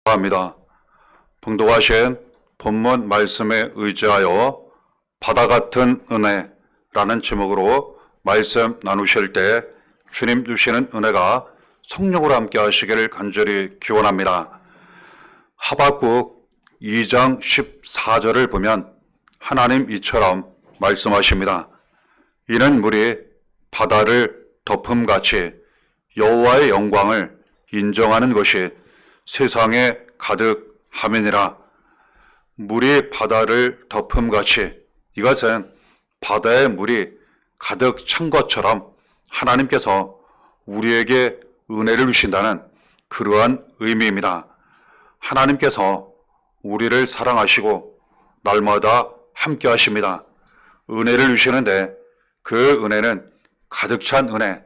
합니다. 봉독하신 본문 말씀에 의지하여 바다 같은 은혜라는 제목으로 말씀 나누실 때 주님 주시는 은혜가 성령으로 함께 하시기를 간절히 기원합니다. 하박국 2장 14절을 보면 하나님 이처럼 말씀하십니다. 이는 물이 바다를 덮음같이 여호와의 영광을 인정하는 것이 세상에 가득함이니라. 물이 바다를 덮음같이, 이것은 바다에 물이 가득 찬 것처럼 하나님께서 우리에게 은혜를 주신다는 그러한 의미입니다. 하나님께서 우리를 사랑하시고 날마다 함께 하십니다. 은혜를 주시는데 그 은혜는 가득 찬 은혜,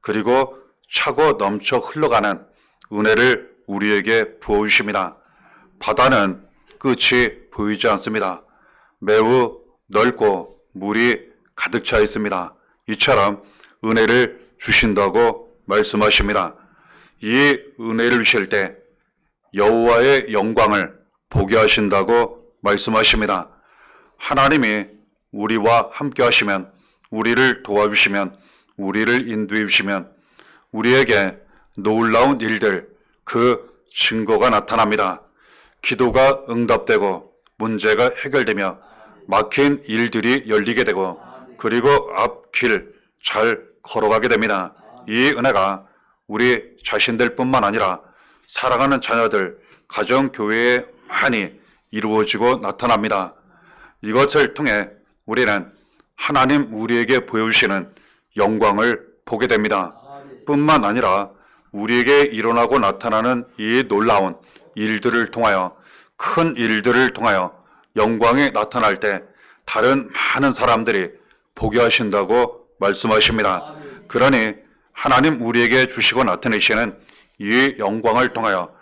그리고 차고 넘쳐 흘러가는 은혜를 우리에게 부어주십니다. 바다는 끝이 보이지 않습니다. 매우 넓고 물이 가득 차 있습니다. 이처럼 은혜를 주신다고 말씀하십니다. 이 은혜를 주실 때 여호와의 영광을 보게 하신다고 말씀하십니다. 하나님이 우리와 함께 하시면, 우리를 도와주시면, 우리를 인도해 주시면 우리에게 놀라운 일들, 그 증거가 나타납니다. 기도가 응답되고 문제가 해결되며 막힌 일들이 열리게 되고, 그리고 앞길 잘 걸어가게 됩니다. 이 은혜가 우리 자신들 뿐만 아니라 사랑하는 자녀들, 가정교회에 많이 이루어지고 나타납니다. 이것을 통해 우리는 하나님 우리에게 보여주시는 영광을 보게 됩니다. 뿐만 아니라 우리에게 일어나고 나타나는 이 놀라운 일들을 통하여, 큰 일들을 통하여 영광이 나타날 때 다른 많은 사람들이 보게 하신다고 말씀하십니다. 그러니 하나님 우리에게 주시고 나타내시는 이 영광을 통하여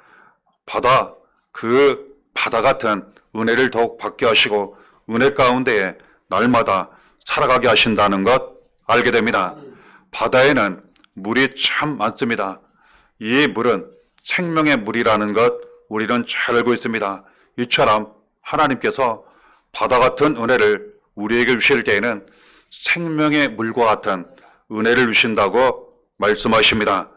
그 바다 같은 은혜를 더욱 받게 하시고 은혜 가운데에 날마다 살아가게 하신다는 것 알게 됩니다. 바다에는 물이 참 많습니다. 이 물은 생명의 물이라는 것 우리는 잘 알고 있습니다. 이처럼 하나님께서 바다 같은 은혜를 우리에게 주실 때에는 생명의 물과 같은 은혜를 주신다고 말씀하십니다.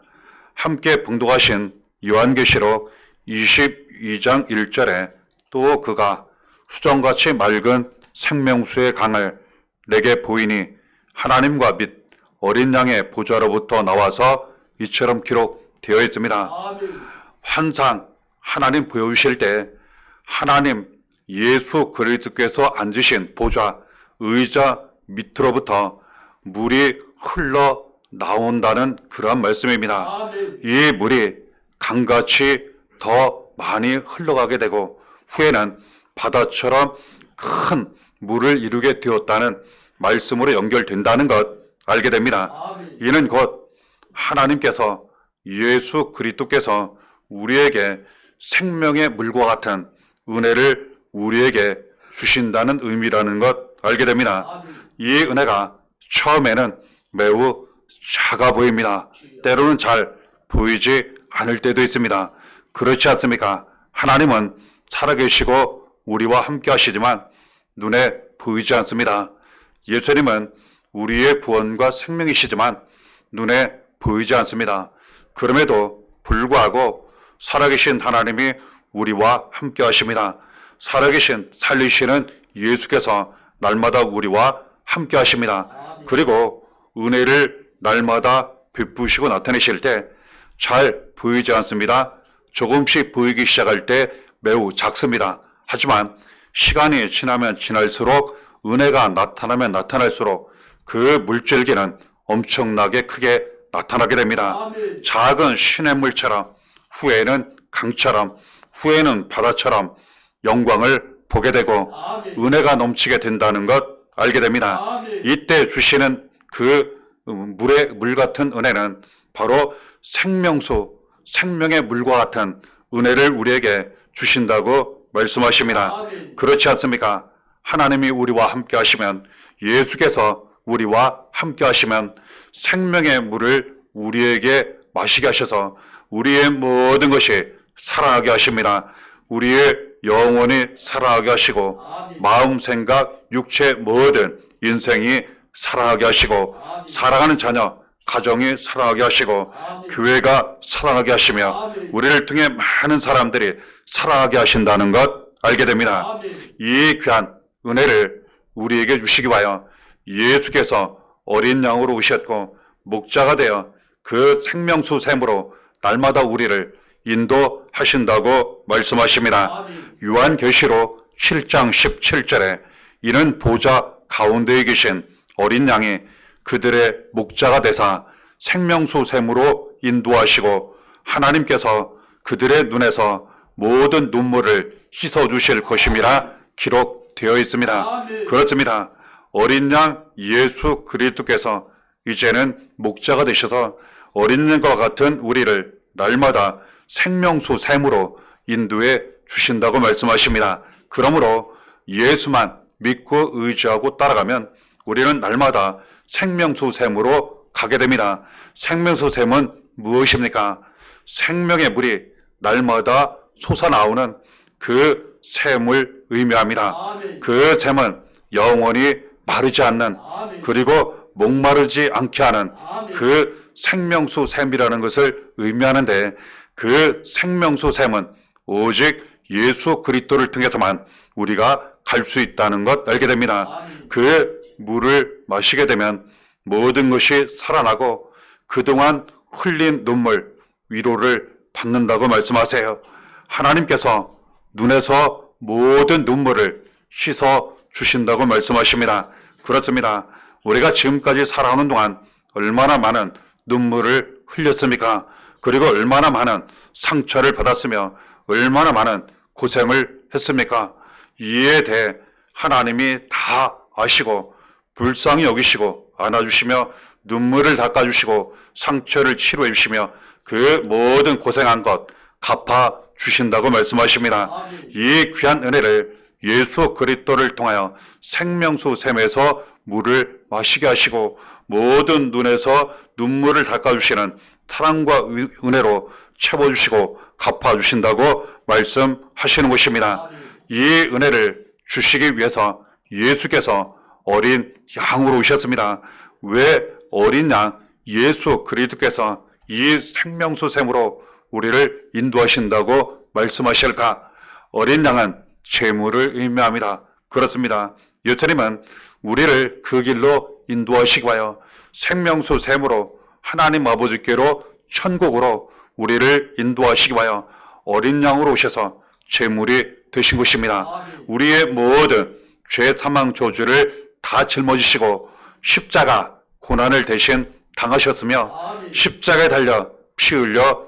함께 봉독하신 요한계시록 22장 1절에 또 그가 수정같이 맑은 생명수의 강을 내게 보이니 하나님과 및 어린 양의 보좌로부터 나와서 이처럼 기록되어 있습니다. 환상 하나님 보여주실 때 하나님 예수 그리스도께서 앉으신 보좌, 의자 밑으로부터 물이 흘러 나온다는 그러한 말씀입니다. 이 물이 강같이 더 많이 흘러가게 되고 후에는 바다처럼 큰 물을 이루게 되었다는 말씀으로 연결된다는 것 알게 됩니다. 이는 곧 하나님께서, 예수 그리스도께서 우리에게 생명의 물과 같은 은혜를 우리에게 주신다는 의미라는 것 알게 됩니다. 이 은혜가 처음에는 매우 작아 보입니다. 때로는 잘 보이지 않을 때도 있습니다. 그렇지 않습니까? 하나님은 살아계시고 우리와 함께 하시지만 눈에 보이지 않습니다. 예수님은 우리의 구원과 생명이시지만 눈에 보이지 않습니다. 그럼에도 불구하고 살아계신 하나님이 우리와 함께 하십니다. 살아계신 살리시는 예수께서 날마다 우리와 함께 하십니다. 그리고 은혜를 날마다 베푸시고 나타내실 때 잘 보이지 않습니다. 조금씩 보이기 시작할 때 매우 작습니다. 하지만 시간이 지나면 지날수록, 은혜가 나타나면 나타날수록 그 물줄기는 엄청나게 크게 나타나게 됩니다. 작은 시냇물처럼, 후에는 강처럼, 후에는 바다처럼 영광을 보게 되고 은혜가 넘치게 된다는 것 알게 됩니다. 이때 주시는 그 물 같은 은혜는 바로 생명수, 생명의 물과 같은 은혜를 우리에게 주신다고 말씀하십니다. 그렇지 않습니까? 하나님이 우리와 함께 하시면, 예수께서 우리와 함께 하시면 생명의 물을 우리에게 마시게 하셔서 우리의 모든 것이 살아나게 하십니다. 우리의 영혼이 살아나게 하시고 마음, 생각, 육체 뭐든 인생이 살아나게 하시고 살아가는 자녀, 가정이 살아나게 하시고 교회가 살아나게 하시며 우리를 통해 많은 사람들이 살아나게 하신다는 것 알게 됩니다. 이 귀한 은혜를 우리에게 주시기 위하여 예수께서 어린 양으로 오셨고 목자가 되어 그 생명수 샘으로 날마다 우리를 인도하신다고 말씀하십니다. 요한계시록 7장 17절에 이는 보좌 가운데에 계신 어린 양이 그들의 목자가 되사 생명수 샘으로 인도하시고 하나님께서 그들의 눈에서 모든 눈물을 씻어주실 것임이라 기록되어 있습니다. 그렇습니다. 어린 양 예수 그리스도께서 이제는 목자가 되셔서 어린 양과 같은 우리를 날마다 생명수 샘으로 인도해 주신다고 말씀하십니다. 그러므로 예수만 믿고 의지하고 따라가면 우리는 날마다 생명수 샘으로 가게 됩니다. 생명수 샘은 무엇입니까? 생명의 물이 날마다 솟아나오는 그 샘을 의미합니다. 그 샘은 영원히 마르지 않는, 그리고 목마르지 않게 하는 그 생명수 샘이라는 것을 의미하는데, 그 생명수 샘은 오직 예수 그리스도를 통해서만 우리가 갈 수 있다는 것 알게 됩니다. 그 물을 마시게 되면 모든 것이 살아나고 그동안 흘린 눈물, 위로를 받는다고 말씀하세요. 하나님께서 눈에서 모든 눈물을 씻어 주신다고 말씀하십니다. 그렇습니다. 우리가 지금까지 살아오는 동안 얼마나 많은 눈물을 흘렸습니까? 그리고 얼마나 많은 상처를 받았으며 얼마나 많은 고생을 했습니까? 이에 대해 하나님이 다 아시고 불쌍히 여기시고 안아주시며 눈물을 닦아주시고 상처를 치료해 주시며 그 모든 고생한 것 갚아 주신다고 말씀하십니다. 이 귀한 은혜를 예수 그리스도를 통하여 생명수 샘에서 물을 마시게 하시고 모든 눈에서 눈물을 닦아주시는 사랑과 은혜로 채워주시고 갚아주신다고 말씀하시는 것입니다. 이 은혜를 주시기 위해서 예수께서 어린 양으로 오셨습니다. 왜 어린 양 예수 그리스도께서 이 생명수 샘으로 우리를 인도하신다고 말씀하실까? 어린 양은 재물을 의미합니다. 그렇습니다. 예수님은 우리를 그 길로 인도하시기 위하여 생명수 샘으로 하나님 아버지께로 천국으로 우리를 인도하시기 위하여 어린 양으로 오셔서 재물이 되신 것입니다. 우리의 모든 죄 사망 저주를 다 짊어지시고 십자가 고난을 대신 당하셨으며 십자가에 달려 피 흘려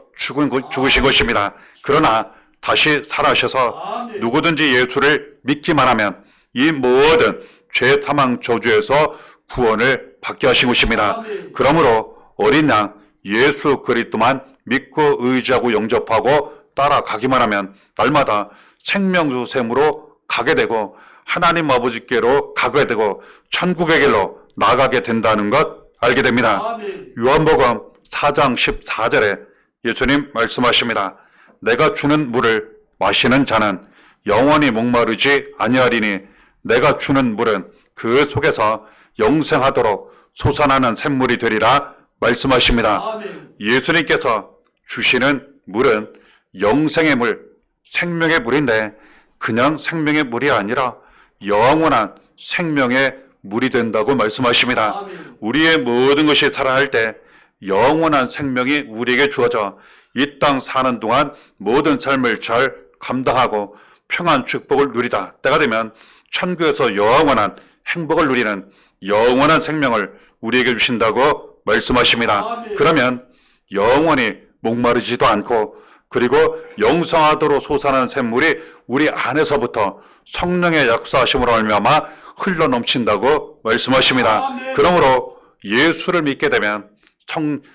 죽으신 것입니다. 그러나 다시 살아셔서 누구든지 예수를 믿기만 하면 이 모든 죄 사망 저주에서 구원을 받게 하신 것입니다. 그러므로 어린 양 예수 그리스도만 믿고 의지하고 영접하고 따라가기만 하면 날마다 생명수 샘으로 가게 되고 하나님 아버지께로 가게 되고 천국의 길로 나가게 된다는 것 알게 됩니다. 요한복음 4장 14절에 예수님 말씀하십니다. 내가 주는 물을 마시는 자는 영원히 목마르지 아니하리니 내가 주는 물은 그 속에서 영생하도록 솟아나는 샘물이 되리라 말씀하십니다. 예수님께서 주시는 물은 영생의 물, 생명의 물인데 그냥 생명의 물이 아니라 영원한 생명의 물이 된다고 말씀하십니다. 우리의 모든 것이 살아날 때 영원한 생명이 우리에게 주어져 이 땅 사는 동안 모든 삶을 잘 감당하고 평안 축복을 누리다 때가 되면 천국에서 영원한 행복을 누리는 영원한 생명을 우리에게 주신다고 말씀하십니다. 그러면 영원히 목마르지도 않고 그리고 영성하도록 솟아나는 샘물이 우리 안에서부터 성령의 역사하심으로 말미암아 흘러넘친다고 말씀하십니다. 그러므로 예수를 믿게 되면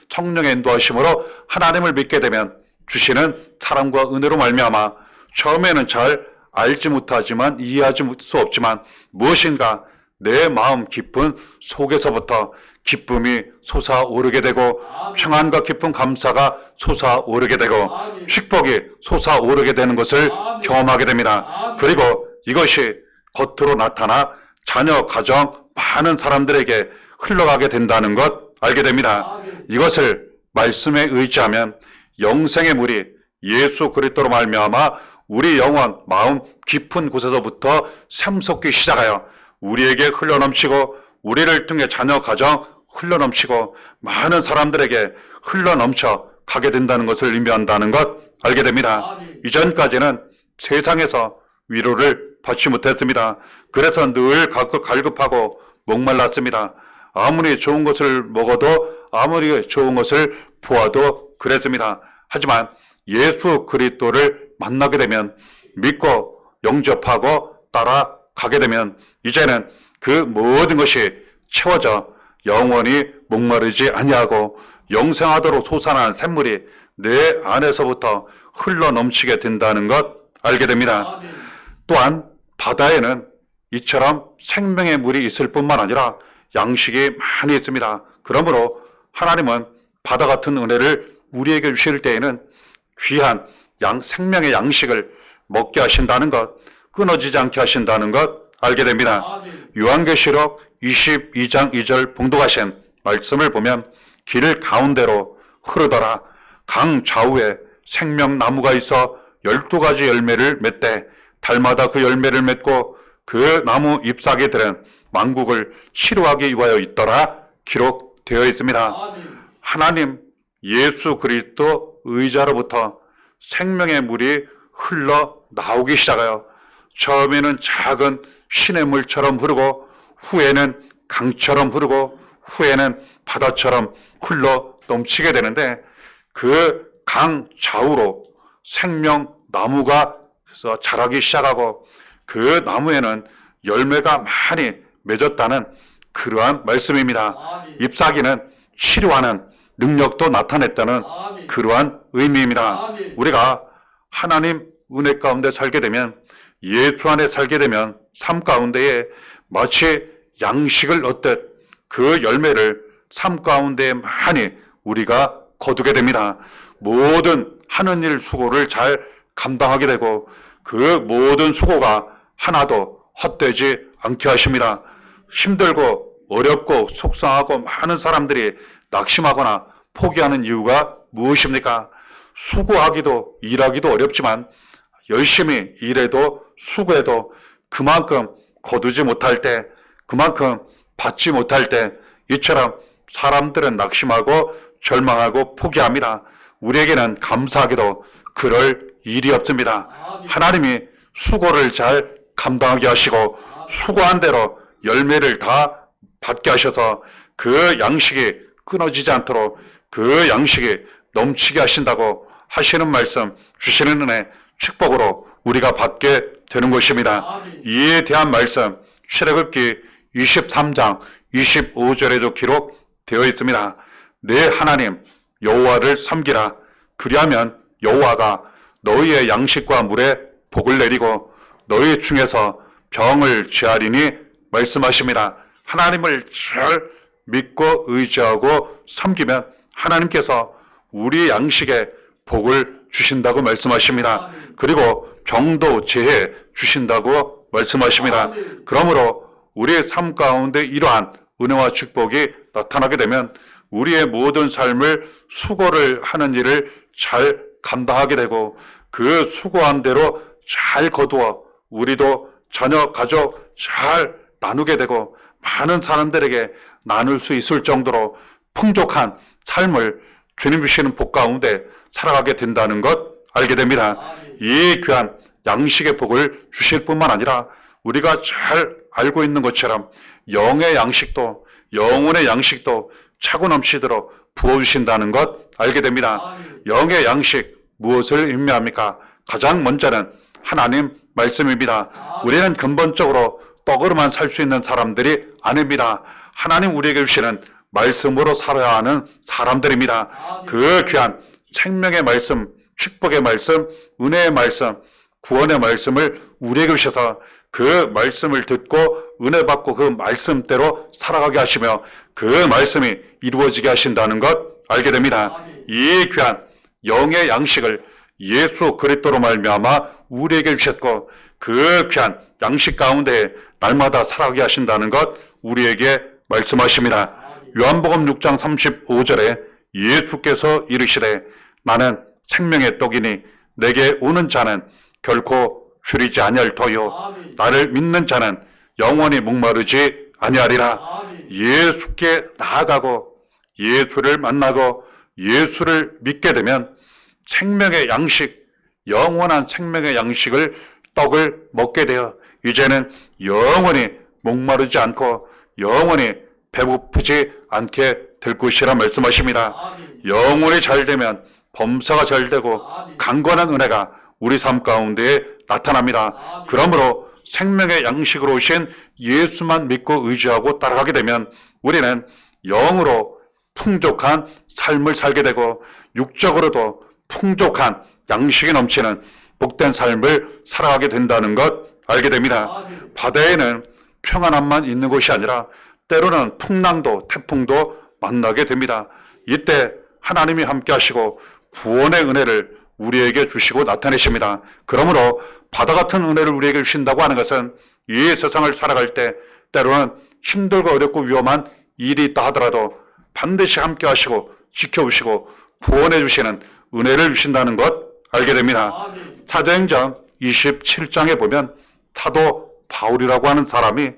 성령의 인도하심으로 하나님을 믿게 되면 주시는 사랑과 은혜로 말미암아 처음에는 잘 알지 못하지만 이해하지 수 없지만 무엇인가 내 마음 깊은 속에서부터 기쁨이 솟아오르게 되고 평안과 기쁨 감사가 솟아오르게 되고 축복이 솟아오르게 되는 것을 경험하게 됩니다. 그리고 이것이 겉으로 나타나 자녀, 가정, 많은 사람들에게 흘러가게 된다는 것 알게 됩니다. 이것을 말씀에 의지하면 영생의 물이 예수 그리스도로 말미암아 우리 영혼, 마음 깊은 곳에서부터 샘솟기 시작하여 우리에게 흘러넘치고 우리를 통해 자녀, 가정 흘러넘치고 많은 사람들에게 흘러넘쳐 가게 된다는 것을 의미한다는 것 알게 됩니다. 이전까지는 세상에서 위로를 받지 못했습니다. 그래서 늘 갈급하고 목말랐습니다. 아무리 좋은 것을 먹어도 아무리 좋은 것을 보아도 그랬습니다. 하지만 예수 그리스도를 만나게 되면 믿고 영접하고 따라가게 되면 이제는 그 모든 것이 채워져 영원히 목마르지 아니하고 영생하도록 솟아나는 샘물이 내 안에서부터 흘러넘치게 된다는 것 알게 됩니다. 또한 바다에는 이처럼 생명의 물이 있을 뿐만 아니라 양식이 많이 있습니다. 그러므로 하나님은 바다 같은 은혜를 우리에게 주실 때에는 귀한 생명의 양식을 먹게 하신다는 것, 끊어지지 않게 하신다는 것 알게 됩니다. 요한계시록 22장 2절 봉독하신 말씀을 보면 길 가운데로 흐르더라. 강 좌우에 생명나무가 있어 12가지 열매를 맺되 달마다 그 열매를 맺고 그 나무 잎사귀들은 만국을 치료하기 위하여 있더라 기록되어 있습니다. 하나님 예수 그리스도 의자로부터 생명의 물이 흘러나오기 시작하여 처음에는 작은 시냇물처럼 흐르고 후에는 강처럼 흐르고 후에는 바다처럼 흘러 넘치게 되는데 그 강 좌우로 생명나무가 자라기 시작하고 그 나무에는 열매가 많이 맺었다는 그러한 말씀입니다. 잎사귀는 치료하는 능력도 나타냈다는 그러한 의미입니다. 우리가 하나님 은혜 가운데 살게 되면 예수 안에 살게 되면 삶 가운데에 마치 양식을 얻듯 그 열매를 삶 가운데 많이 우리가 거두게 됩니다. 모든 하는 일 수고를 잘 감당하게 되고 그 모든 수고가 하나도 헛되지 않게 하십니다. 힘들고 어렵고 속상하고 많은 사람들이 낙심하거나 포기하는 이유가 무엇입니까? 수고하기도 일하기도 어렵지만 열심히 일해도 수고해도 그만큼 거두지 못할 때, 그만큼 받지 못할 때 이처럼 사람들은 낙심하고 절망하고 포기합니다. 우리에게는 감사하게도 그럴 일이 없습니다. 하나님이 수고를 잘 감당하게 하시고 수고한 대로 열매를 다 받게 하셔서 그 양식이 끊어지지 않도록 그 양식이 넘치게 하신다고 하시는 말씀, 주시는 은혜, 축복으로 우리가 받게 되는 것입니다. 이에 대한 말씀 출애굽기 23장 25절에도 기록되어 있습니다. 내 하나님 여호와를 섬기라. 그리하면 여호와가 너희의 양식과 물에 복을 내리고 너희 중에서 병을 제하리니 말씀하십니다. 하나님을 잘 믿고 의지하고 섬기면 하나님께서 우리 양식에 복을 주신다고 말씀하십니다. 그리고 병도 제해 주신다고 말씀하십니다. 그러므로 우리의 삶 가운데 이러한 은혜와 축복이 나타나게 되면 우리의 모든 삶을 수고를 하는 일을 잘 감당하게 되고 그 수고한 대로 잘 거두어 우리도 자녀, 가족 잘 나누게 되고 많은 사람들에게 나눌 수 있을 정도로 풍족한 삶을 주님 주시는 복 가운데 살아가게 된다는 것 알게 됩니다. 이 귀한 양식의 복을 주실 뿐만 아니라 우리가 잘 알고 있는 것처럼 영의 양식도 영혼의 양식도 차고 넘치도록 부어주신다는 것 알게 됩니다. 영의 양식 무엇을 의미합니까? 가장 먼저는 하나님 말씀입니다. 우리는 근본적으로 떡으로만 살 수 있는 사람들이 아닙니다. 하나님 우리에게 주시는 말씀으로 살아야 하는 사람들입니다. 그 귀한 생명의 말씀, 축복의 말씀, 은혜의 말씀, 구원의 말씀을 우리에게 주셔서 그 말씀을 듣고 은혜 받고 그 말씀대로 살아가게 하시며 그 말씀이 이루어지게 하신다는 것 알게 됩니다. 이 귀한 영의 양식을 예수 그리스도로 말미암아 우리에게 주셨고 그 귀한 양식 가운데 날마다 살아가게 하신다는 것 우리에게 말씀하십니다. 요한복음 6장 35절에 예수께서 이르시되 나는 생명의 떡이니 내게 오는 자는 결코 줄이지 아니할 터요 나를 믿는 자는 영원히 목마르지 아니하리라. 예수께 나아가고 예수를 만나고 예수를 믿게 되면 생명의 양식, 영원한 생명의 양식을 떡을 먹게 되어 이제는 영원히 목마르지 않고 영원히 배고프지 않게 될 것이라 말씀하십니다. 영혼이 잘 되면 범사가 잘 되고 강건한 은혜가 우리 삶 가운데에 나타납니다. 그러므로 생명의 양식으로 오신 예수만 믿고 의지하고 따라가게 되면 우리는 영으로 풍족한 삶을 살게 되고 육적으로도 풍족한 양식이 넘치는 복된 삶을 살아가게 된다는 것 알게 됩니다. 바다에는 평안함만 있는 것이 아니라 때로는 풍랑도 태풍도 만나게 됩니다. 이때 하나님이 함께 하시고 구원의 은혜를 우리에게 주시고 나타내십니다. 그러므로 바다 같은 은혜를 우리에게 주신다고 하는 것은 이 세상을 살아갈 때 때로는 힘들고 어렵고 위험한 일이 있다 하더라도 반드시 함께 하시고 지켜주시고 구원해 주시는 은혜를 주신다는 것 알게 됩니다. 사도행전 27장에 보면 사도 바울이라고 하는 사람이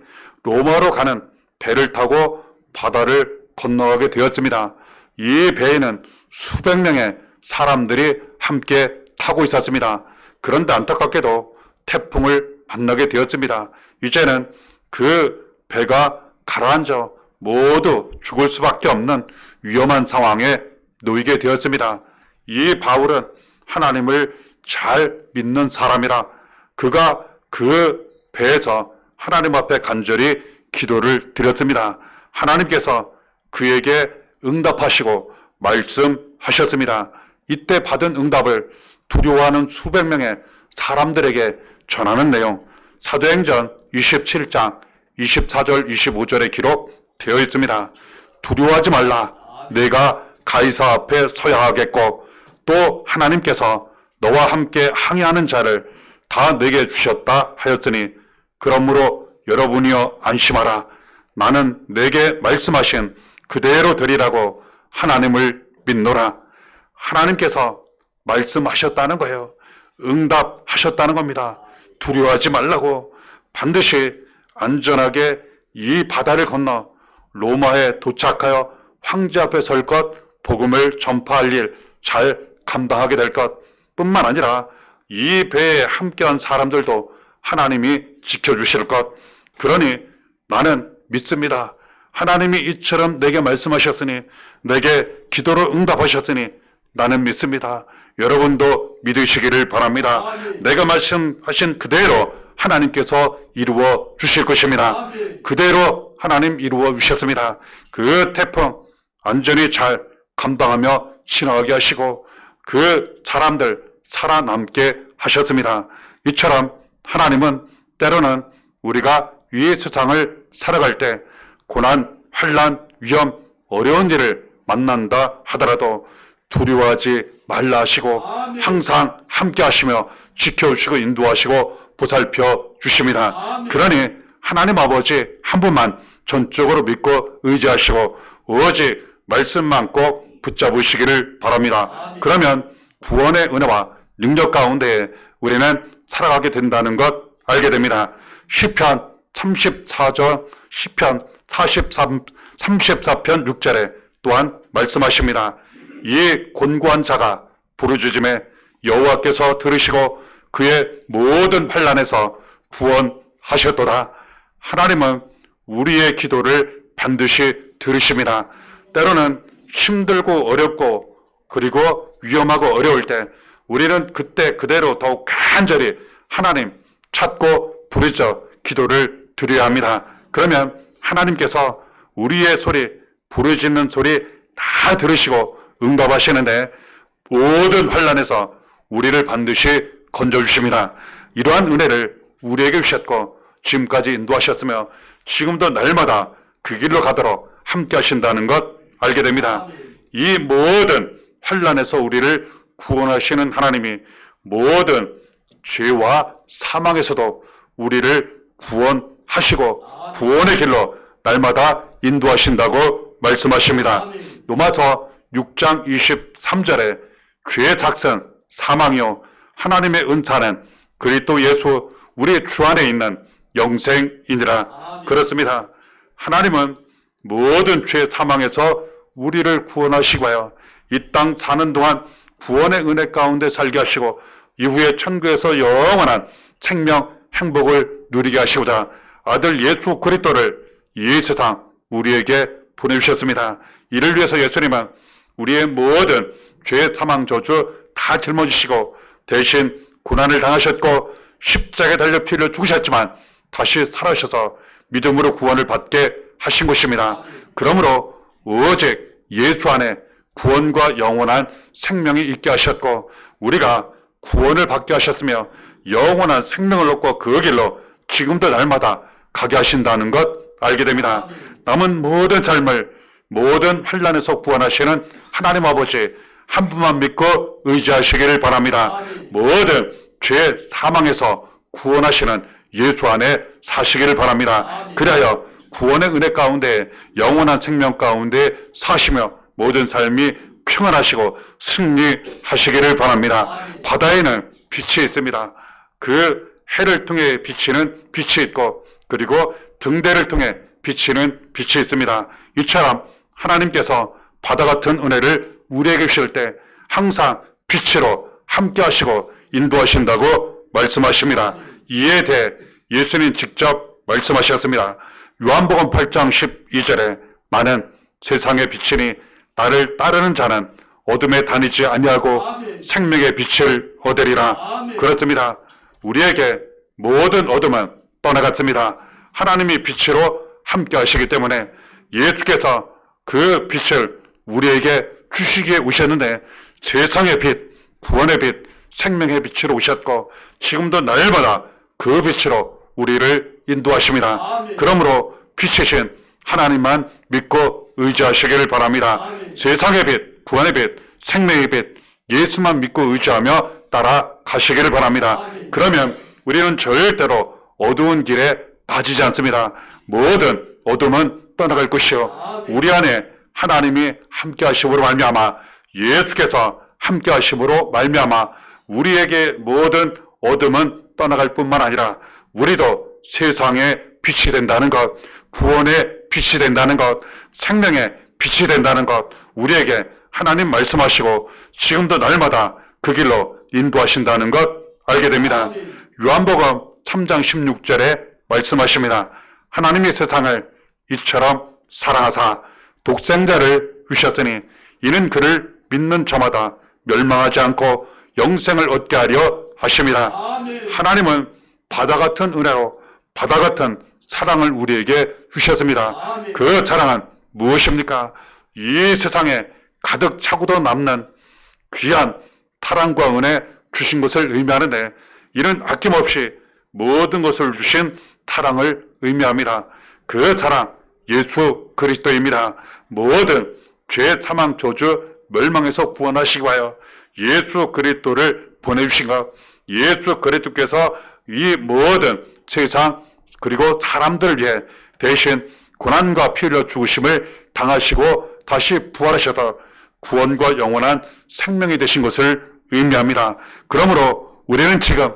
로마로 가는 배를 타고 바다를 건너가게 되었습니다. 이 배에는 수백 명의 사람들이 함께 타고 있었습니다. 그런데 안타깝게도 태풍을 만나게 되었습니다. 이제는 그 배가 가라앉아 모두 죽을 수밖에 없는 위험한 상황에 놓이게 되었습니다. 이 바울은 하나님을 잘 믿는 사람이라 그가 그 배에서 하나님 앞에 간절히 기도를 드렸습니다. 하나님께서 그에게 응답하시고 말씀하셨습니다. 이때 받은 응답을 두려워하는 수백 명의 사람들에게 전하는 내용 사도행전 27장 24절 25절에 기록되어 있습니다. 두려워하지 말라. 내가 가이사 앞에 서야 하겠고 또 하나님께서 너와 함께 항해하는 자를 다 내게 주셨다 하였으니 그러므로 여러분이여 안심하라. 나는 내게 말씀하신 그대로 되리라고 하나님을 믿노라. 하나님께서 말씀하셨다는 거예요. 응답하셨다는 겁니다. 두려워하지 말라고 반드시 안전하게 이 바다를 건너 로마에 도착하여 황제 앞에 설 것, 복음을 전파할 일 잘 감당하게 될 것 뿐만 아니라 이 배에 함께한 사람들도 하나님이 지켜주실 것. 그러니 나는 믿습니다. 하나님이 이처럼 내게 말씀하셨으니 내게 기도로 응답하셨으니 나는 믿습니다. 여러분도 믿으시기를 바랍니다. 내가 말씀하신 그대로 하나님께서 이루어 주실 것입니다. 그대로 하나님 이루어 주셨습니다. 그 태풍 안전히 잘 감당하며 지나가게 하시고 그 사람들 살아남게 하셨습니다. 이처럼 하나님은 때로는 우리가 이 세상을 살아갈 때 고난, 환난, 위험, 어려운 일을 만난다 하더라도 두려워하지 말라 하시고 항상 함께 하시며 지켜주시고 인도하시고 보살펴 주십니다. 그러니 하나님 아버지 한 분만 전적으로 믿고 의지하시고 오직 말씀만 꼭 붙잡으시기를 바랍니다. 그러면 구원의 은혜와 능력 가운데 우리는 살아가게 된다는 것 알게 됩니다. 시편 34편 6절에 또한 말씀하십니다. 이 곤고한 자가 부르짖음에 여호와께서 들으시고 그의 모든 환난에서 구원하셨도다. 하나님은 우리의 기도를 반드시 들으십니다. 때로는 힘들고 어렵고 그리고 위험하고 어려울 때 우리는 그때 그대로 더욱 간절히 하나님 찾고 부르짖어 기도를 드려야 합니다. 그러면 하나님께서 우리의 소리, 부르짖는 소리 다 들으시고 응답하시는데 모든 환난에서 우리를 반드시 건져주십니다. 이러한 은혜를 우리에게 주셨고 지금까지 인도하셨으며 지금도 날마다 그 길로 가도록 함께 하신다는 것 알게 됩니다. 이 모든 환난에서 우리를 구원하시는 하나님이 모든 죄와 사망에서도 우리를 구원하시고 구원의 길로 날마다 인도하신다고 말씀하십니다. 로마서 6장 23절에 죄의 작성 사망이요 하나님의 은사는 그리스도 예수 우리 주 안에 있는 영생이니라. 그렇습니다. 하나님은 모든 죄 사망에서 우리를 구원하시고요. 이 땅 사는 동안 구원의 은혜 가운데 살게 하시고 이후에 천국에서 영원한 생명 행복을 누리게 하시고자 아들 예수 그리스도를 이 세상 우리에게 보내주셨습니다. 이를 위해서 예수님은 우리의 모든 죄 사망 저주 다 짊어지시고 대신 고난을 당하셨고 십자가에 달려 피를 죽으셨지만 다시 살아셔서 믿음으로 구원을 받게 하신 것입니다. 그러므로 오직 예수 안에 구원과 영원한 생명이 있게 하셨고 우리가 구원을 받게 하셨으며 영원한 생명을 얻고 그 길로 지금도 날마다 가게 하신다는 것 알게 됩니다. 남은 모든 삶을 모든 환난에서 구원하시는 하나님 아버지 한 분만 믿고 의지하시기를 바랍니다. 모든 죄 사망에서 구원하시는 예수 안에 사시기를 바랍니다. 그리하여 구원의 은혜 가운데 영원한 생명 가운데 사시며 모든 삶이 평안하시고 승리하시기를 바랍니다. 바다에는 빛이 있습니다. 그 해를 통해 비치는 빛이 있고 그리고 등대를 통해 비치는 빛이 있습니다. 이처럼 하나님께서 바다 같은 은혜를 우리에게 주실 때 항상 빛으로 함께 하시고 인도하신다고 말씀하십니다. 이에 대해 예수님 직접 말씀하셨습니다. 요한복음 8장 12절에 나는 세상의 빛이니 나를 따르는 자는 어둠에 다니지 아니하고 생명의 빛을 얻으리라. 그렇습니다. 우리에게 모든 어둠은 떠나갔습니다. 하나님이 빛으로 함께 하시기 때문에 예수께서 그 빛을 우리에게 주시기에 오셨는데 세상의 빛, 구원의 빛, 생명의 빛으로 오셨고 지금도 날마다 그 빛으로 우리를 인도하십니다. 그러므로 빛이신 하나님만 믿고 의지하시기를 바랍니다. 세상의 빛, 구원의 빛, 생명의 빛, 예수만 믿고 의지하며 따라가시기를 바랍니다. 그러면 우리는 절대로 어두운 길에 빠지지 않습니다. 모든 어둠은 떠나갈 것이요 우리 안에 하나님이 함께 하심으로 말미암아 예수께서 함께 하심으로 말미암아 우리에게 모든 어둠은 떠나갈 뿐만 아니라 우리도 세상의 빛이 된다는 것, 구원의 빛이 된다는 것, 생명의 빛이 된다는 것 우리에게 하나님 말씀하시고 지금도 날마다 그 길로 인도하신다는 것 알게 됩니다. 요한복음 3장 16절에 말씀하십니다. 하나님이 세상을 이처럼 사랑하사 독생자를 주셨으니 이는 그를 믿는 자마다 멸망하지 않고 영생을 얻게 하려 하십니다. 하나님은 바다 같은 은혜로 바다 같은 사랑을 우리에게 주셨습니다. 그 사랑은 무엇입니까? 이 세상에 가득 차고도 남는 귀한 사랑과 은혜 주신 것을 의미하는데 이는 아낌없이 모든 것을 주신 사랑을 의미합니다. 그 사랑 예수 그리스도입니다. 모든 죄 사망 저주 멸망에서 구원하시기 위하여 예수 그리스도를 보내주신 것 예수 그리스도께서 이 모든 세상 그리고 사람들을 위해 대신 고난과 피 흘려 죽으심을 당하시고 다시 부활하셔서 구원과 영원한 생명이 되신 것을 의미합니다. 그러므로 우리는 지금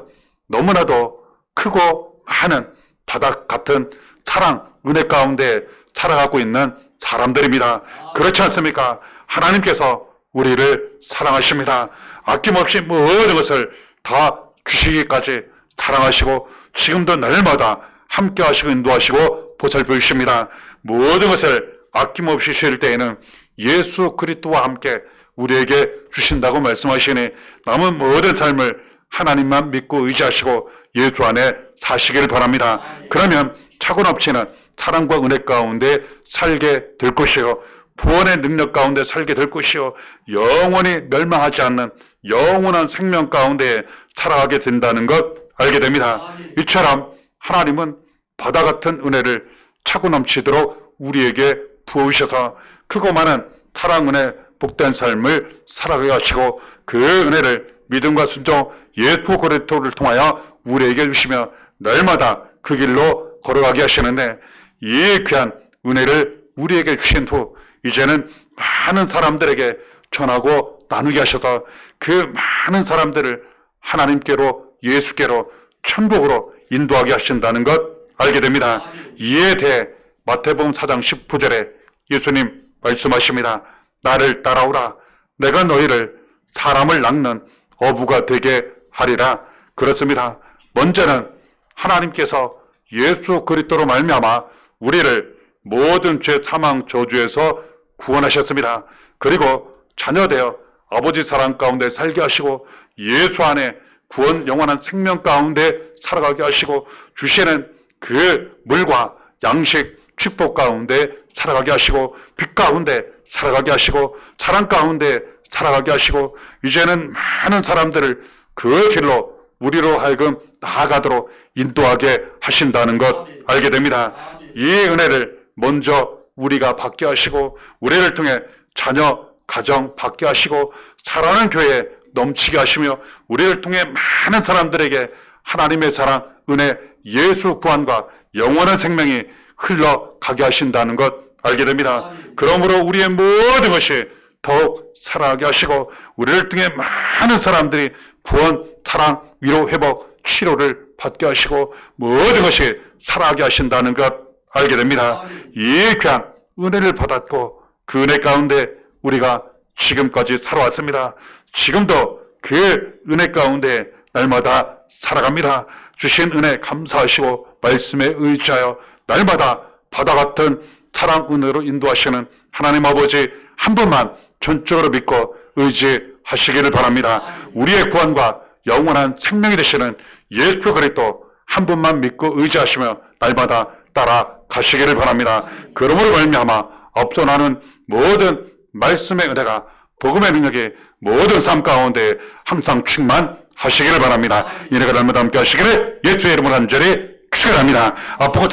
너무나도 크고 많은 바다 같은 사랑, 은혜 가운데 살아가고 있는 사람들입니다. 그렇지 않습니까? 하나님께서 우리를 사랑하십니다. 아낌없이 모든 것을 다 주시기까지 사랑하시고 지금도 날마다 함께 하시고 인도하시고 보살펴 주십니다. 모든 것을 아낌없이 주실 때에는 예수 그리스도와 함께 우리에게 주신다고 말씀하시니 남은 모든 삶을 하나님만 믿고 의지하시고 예수 안에 사시기를 바랍니다. 그러면 차고 넘치는 사랑과 은혜 가운데 살게 될 것이요 구원의 능력 가운데 살게 될 것이요 영원히 멸망하지 않는 영원한 생명 가운데 살아가게 된다는 것 알게 됩니다. 이처럼 하나님은 바다 같은 은혜를 차고 넘치도록 우리에게 부으셔서 크고 많은 사랑 은혜 복된 삶을 살아가게 하시고 그 은혜를 믿음과 순종 예수 그리스도를 통하여 우리에게 주시며 날마다 그 길로 걸어가게 하시는데 이 귀한 은혜를 우리에게 주신 후 이제는 많은 사람들에게 전하고 나누게 하셔서 그 많은 사람들을 하나님께로 예수께로 천국으로 인도하게 하신다는 것 알게 됩니다. 이에 대해 마태복음 4장 19절에 예수님 말씀하십니다. 나를 따라오라. 내가 너희를 사람을 낚는 어부가 되게 하리라. 그렇습니다. 먼저는 하나님께서 예수 그리스도로 말미암아 우리를 모든 죄 사망 저주에서 구원하셨습니다. 그리고 자녀되어 아버지 사랑 가운데 살게 하시고 예수 안에 구원 영원한 생명 가운데 살아가게 하시고 주시는 그 물과 양식 축복 가운데 살아가게 하시고 빛 가운데 살아가게 하시고 사랑 가운데 살아가게 하시고 이제는 많은 사람들을 그 길로 우리로 하여금 나아가도록 인도하게 하신다는 것 알게 됩니다. 이 은혜를 먼저 우리가 받게 하시고 우리를 통해 자녀, 가정 받게 하시고 사랑하는 교회에 넘치게 하시며 우리를 통해 많은 사람들에게 하나님의 사랑, 은혜, 예수 구원과 영원한 생명이 흘러가게 하신다는 것 알게 됩니다. 그러므로 우리의 모든 것이 더욱 살아가게 하시고 우리를 통해 많은 사람들이 구원, 사랑, 위로, 회복, 치료를 받게 하시고 모든 것이 살아가게 하신다는 것 알게 됩니다. 이 귀한 은혜를 받았고 그 은혜 가운데 우리가 지금까지 살아왔습니다. 지금도 그 은혜 가운데 날마다 살아갑니다. 주신 은혜 감사하시고 말씀에 의지하여 날마다 바다 같은 사랑 은혜로 인도하시는 하나님 아버지 한 분만 전적으로 믿고 의지하시기를 바랍니다. 우리의 구원과 영원한 생명이 되시는 예수 그리스도 한 분만 믿고 의지하시며 날마다 따라가시기를 바랍니다. 그러므로 말미암아 앞서 나는 모든 말씀의 은혜가 복음의 능력이 모든 삶 가운데 항상 충만하시기를 바랍니다. 이내가 날마다 함께 하시기를 예수의 이름으로 간절히 축원합니다. 아프고